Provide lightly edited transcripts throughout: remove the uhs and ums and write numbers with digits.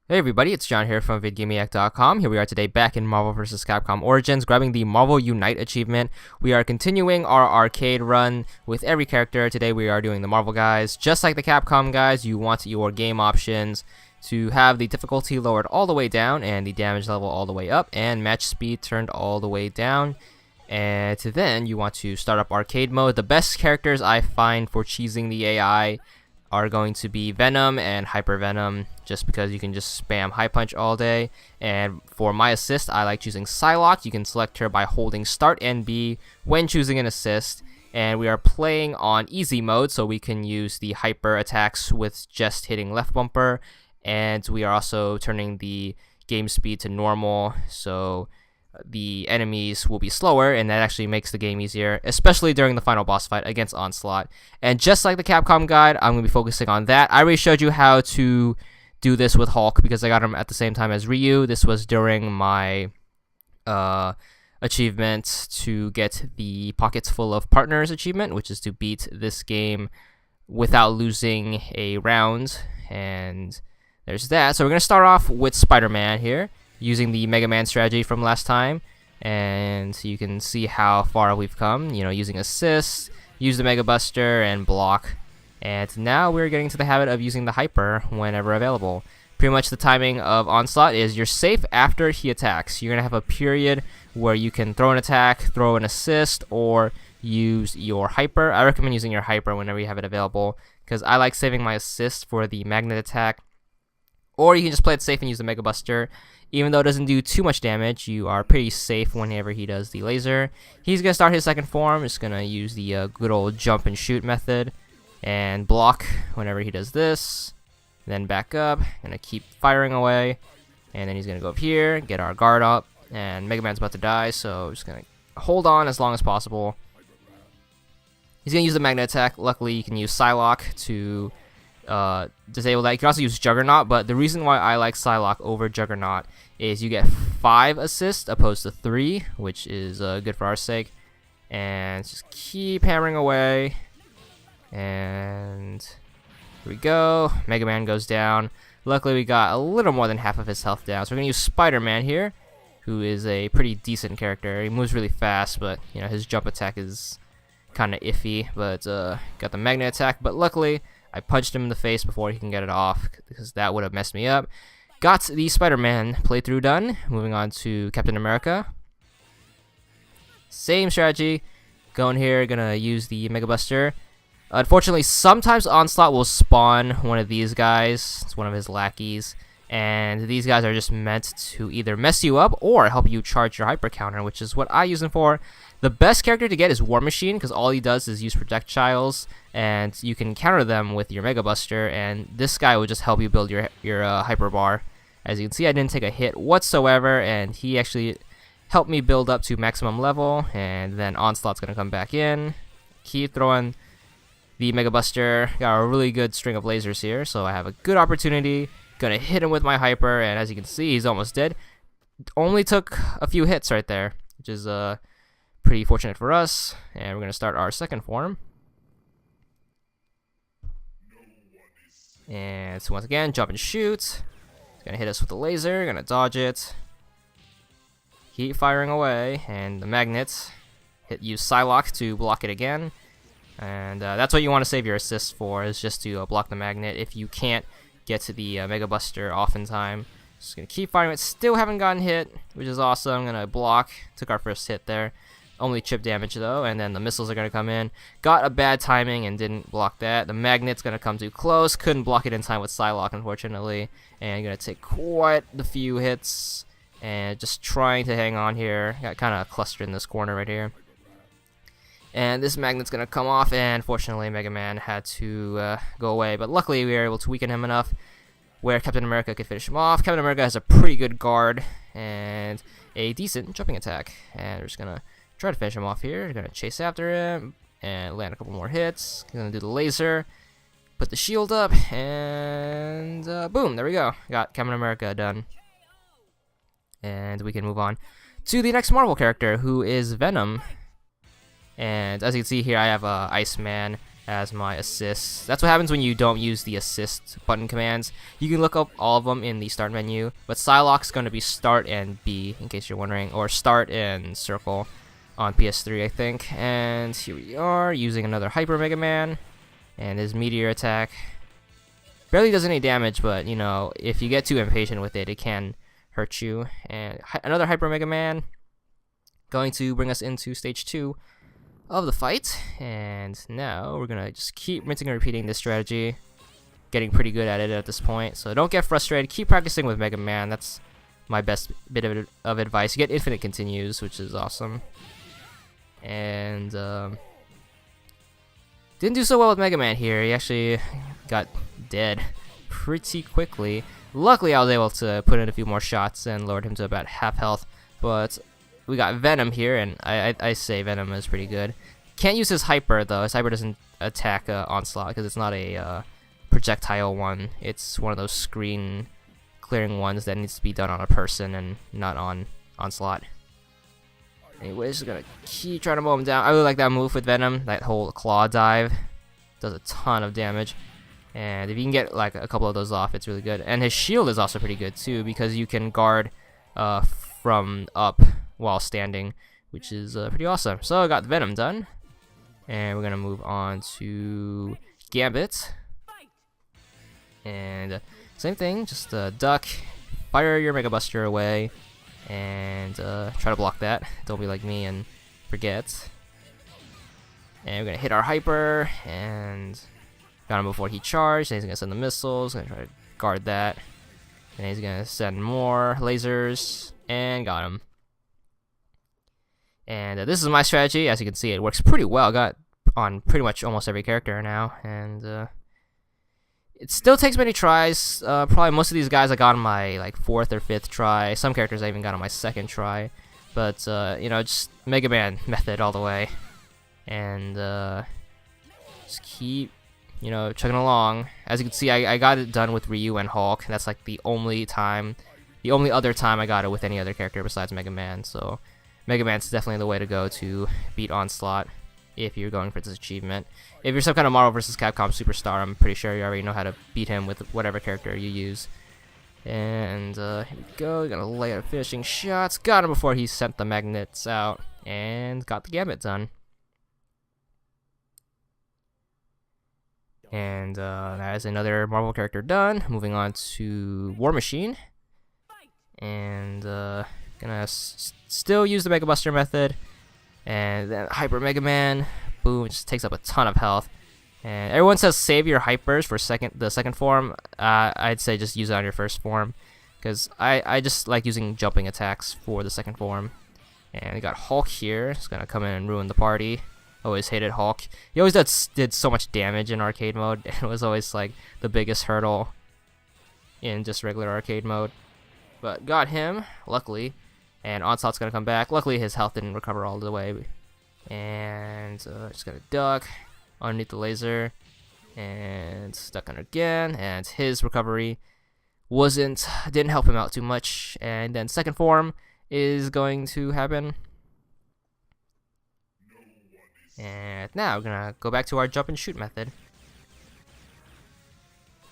Hey everybody, it's John here from VidGamiac.com. Here we are today back in Marvel vs. Capcom Origins, grabbing the Marvel Unite achievement. We are continuing our arcade run with every character. Today we are doing the Marvel guys. Just like the Capcom guys, you want your game options to have the difficulty lowered all the way down and the damage level all the way up and match speed turned all the way down. And then you want to start up arcade mode. The best characters I find for cheesing the AI are going to be Venom and Hyper Venom, just because you can just spam High Punch all day. And for my assist, I like choosing Psylocke. You can select her by holding Start and B when choosing an assist. And we are playing on easy mode, so we can use the hyper attacks with just hitting left bumper. And we are also turning the game speed to normal, so the enemies will be slower, and that actually makes the game easier, especially during the final boss fight against Onslaught. And just like the Capcom guide, I'm going to be focusing on that. I already showed you how to do this with Hulk because I got him at the same time as Ryu. This was during my achievement to get the Pockets Full of Partners achievement, which is to beat this game without losing a round. And there's that. So we're going to start off with SpiderMan here, using the Mega Man strategy from last time, and you can see how far we've come, using assist, use the Mega Buster, and block. And now we're getting to the habit of using the Hyper whenever available. Pretty much the timing of Onslaught is you're safe after he attacks. You're going to have a period where you can throw an attack, throw an assist, or use your Hyper. I recommend using your Hyper whenever you have it available, because I like saving my assist for the magnet attack. Or you can just play it safe and use the Mega Buster. Even though it doesn't do too much damage, you are pretty safe whenever he does the laser. He's going to start his second form. Just going to use the good old jump and shoot method. And block whenever he does this. Then back up. Going to keep firing away. And then he's going to go up here, get our guard up. And Mega Man's about to die, so just going to hold on as long as possible. He's going to use the magnet attack. Luckily, you can use Psylocke to disable that. You can also use Juggernaut, but the reason why I like Psylocke over Juggernaut is you get 5 assists opposed to 3, which is good for our sake. And just keep hammering away. And here we go. Mega Man goes down. Luckily, we got a little more than half of his health down. So we're going to use SpiderMan here, who is a pretty decent character. He moves really fast, but his jump attack is kind of iffy. But got the magnet attack. But luckily, I punched him in the face before he can get it off, because that would have messed me up. Got the Spider-Man playthrough done. Moving on to Captain America. Same strategy. Going here, gonna use the Mega Buster. Unfortunately, sometimes Onslaught will spawn one of these guys. It's one of his lackeys. And these guys are just meant to either mess you up or help you charge your hyper counter, which is what I use them for. The best character to get is War Machine, because all he does is use projectiles, and you can counter them with your Mega Buster, and this guy will just help you build your hyper bar. As you can see, I didn't take a hit whatsoever, and he actually helped me build up to maximum level, and then Onslaught's going to come back in. Keep throwing the Mega Buster. Got a really good string of lasers here, so I have a good opportunity. Gonna hit him with my hyper, and as you can see, he's almost dead. Only took a few hits right there, which is pretty fortunate for us. And we're gonna start our second form. And so once again, jump and shoot. He's gonna hit us with the laser. Gonna dodge it. Keep firing away, and the magnets use Psylocke to block it again. And that's what you want to save your assists for, is just to block the magnet if you can't get to the Mega Buster off in time. Just gonna keep firing it. Still haven't gotten hit, which is awesome. Gonna block. Took our first hit there. Only chip damage though, and then the missiles are gonna come in. Got a bad timing and didn't block that. The magnet's gonna come too close. Couldn't block it in time with Psylocke, unfortunately. And gonna take quite the few hits. And just trying to hang on here. Got kind of clustered in this corner right here. And this magnet's going to come off, and fortunately Mega Man had to go away. But luckily we were able to weaken him enough where Captain America could finish him off. Captain America has a pretty good guard and a decent jumping attack. And we're just going to try to finish him off here. We're going to chase after him and land a couple more hits. Going to do the laser, put the shield up, and boom, there we go. Got Captain America done. And we can move on to the next Marvel character, who is Venom. And as you can see here, I have Iceman as my assist. That's what happens when you don't use the assist button commands. You can look up all of them in the start menu, but Psylocke's going to be start and B, in case you're wondering, or start and circle on PS3, I think. And here we are, using another Hyper Mega Man, and his meteor attack barely does any damage, but, you know, if you get too impatient with it, it can hurt you. And another Hyper Mega Man, going to bring us into stage 2 of the fight, and now we're gonna just keep rinsing and repeating this strategy, getting pretty good at it at this point. So don't get frustrated, keep practicing with Mega Man. That's my best bit of advice. You get infinite continues, which is awesome. And didn't do so well with Mega Man here. He actually got dead pretty quickly. Luckily I was able to put in a few more shots and lowered him to about half health, but we got Venom here, and I say Venom is pretty good. Can't use his Hyper, though. His Hyper doesn't attack Onslaught, because it's not a projectile one. It's one of those screen clearing ones that needs to be done on a person and not on Onslaught. Anyways, just gonna keep trying to mow him down. I really like that move with Venom. That whole claw dive does a ton of damage. And if you can get like a couple of those off, it's really good. And his shield is also pretty good, too, because you can guard from up while standing, which is pretty awesome. So I got Venom done, and we're gonna move on to Gambit, and same thing, just duck, fire your Mega Buster away, and try to block that. Don't be like me and forget. And we're gonna hit our Hyper, and got him before he charged. And he's gonna send the missiles, gonna try to guard that, and he's gonna send more lasers, and got him. And this is my strategy. As you can see, it works pretty well. Got on pretty much almost every character now, and it still takes many tries. Probably most of these guys I got on my like 4th or 5th try. Some characters I even got on my 2nd try. But you know, just Mega Man method all the way, and just keep, you know, chugging along. As you can see, I got it done with Ryu and Hulk. That's like the only other time I got it with any other character besides Mega Man. So Mega Man's definitely the way to go to beat Onslaught if you're going for this achievement. If you're some kind of Marvel vs. Capcom superstar, I'm pretty sure you already know how to beat him with whatever character you use. And here we go, gonna lay out finishing shots. Got him before he sent the magnets out, and got the Gambit done. And that is another Marvel character done. Moving on to War Machine. And gonna still use the Mega Buster method, and then Hyper Mega Man, boom, just takes up a ton of health. And everyone says save your Hypers for the second form. I'd say just use it on your first form, because I just like using jumping attacks for the second form. And we got Hulk here. He's gonna come in and ruin the party. Always hated Hulk. He always did so much damage in arcade mode. It was always like the biggest hurdle in just regular arcade mode. But got him, luckily. And Onslaught's gonna come back. Luckily, his health didn't recover all the way. And just gonna duck underneath the laser, and duck under again. And his recovery didn't help him out too much. And then second form is going to happen. And now we're gonna go back to our jump and shoot method.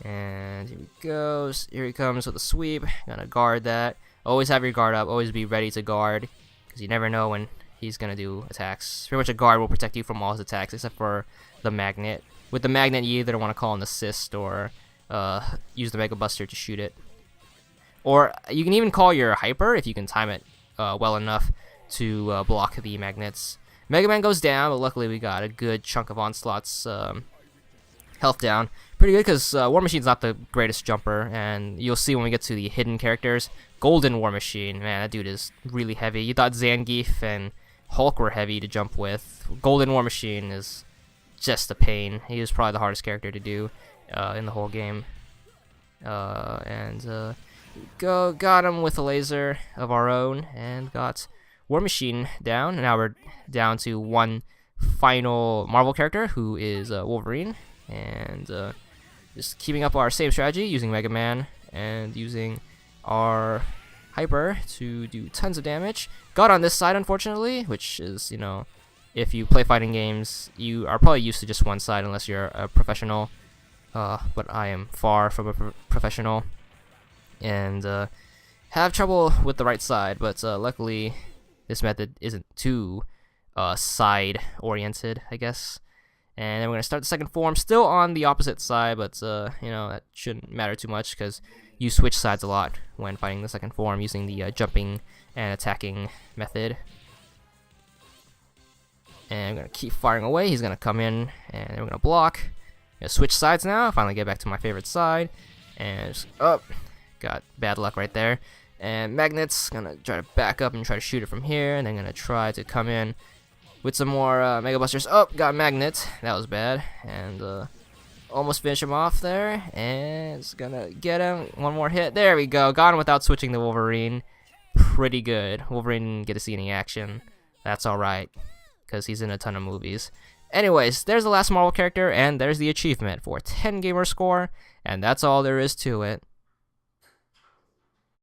And here he goes. Here he comes with a sweep. Gonna guard that. Always have your guard up. Always be ready to guard, because you never know when he's gonna do attacks. Pretty much a guard will protect you from all his attacks, except for the magnet. With the magnet, you either want to call an assist or use the Mega Buster to shoot it. Or you can even call your Hyper if you can time it well enough to block the magnets. Mega Man goes down, but luckily we got a good chunk of Onslaught's health down. Pretty good, because War Machine's not the greatest jumper, and you'll see when we get to the hidden characters. Golden War Machine, man, that dude is really heavy. You thought Zangief and Hulk were heavy to jump with. Golden War Machine is just a pain. He was probably the hardest character to do in the whole game. Got him with a laser of our own, and got War Machine down. And now we're down to one final Marvel character, who is Wolverine. And just keeping up our same strategy, using Mega Man and using our Hyper to do tons of damage. Got on this side, unfortunately, which is, you know, if you play fighting games, you are probably used to just one side unless you're a professional. But I am far from a professional, and have trouble with the right side. But luckily, this method isn't too side oriented, I guess. And then we're gonna start the second form, still on the opposite side, but you know, that shouldn't matter too much because you switch sides a lot when fighting the second form using the jumping and attacking method. And I'm gonna keep firing away. He's gonna come in, and then we're gonna block. Gonna switch sides now. Finally get back to my favorite side, and just up. Got bad luck right there. And magnets, gonna try to back up and try to shoot it from here, and then gonna try to come in with some more Mega Busters. Oh, got magnet. That was bad, and almost finish him off there. And it's gonna get him. One more hit. There we go. Got him without switching the Wolverine. Pretty good. Wolverine didn't get to see any action. That's all right, because he's in a ton of movies. Anyways, there's the last Marvel character, and there's the achievement for 10 gamer score, and that's all there is to it.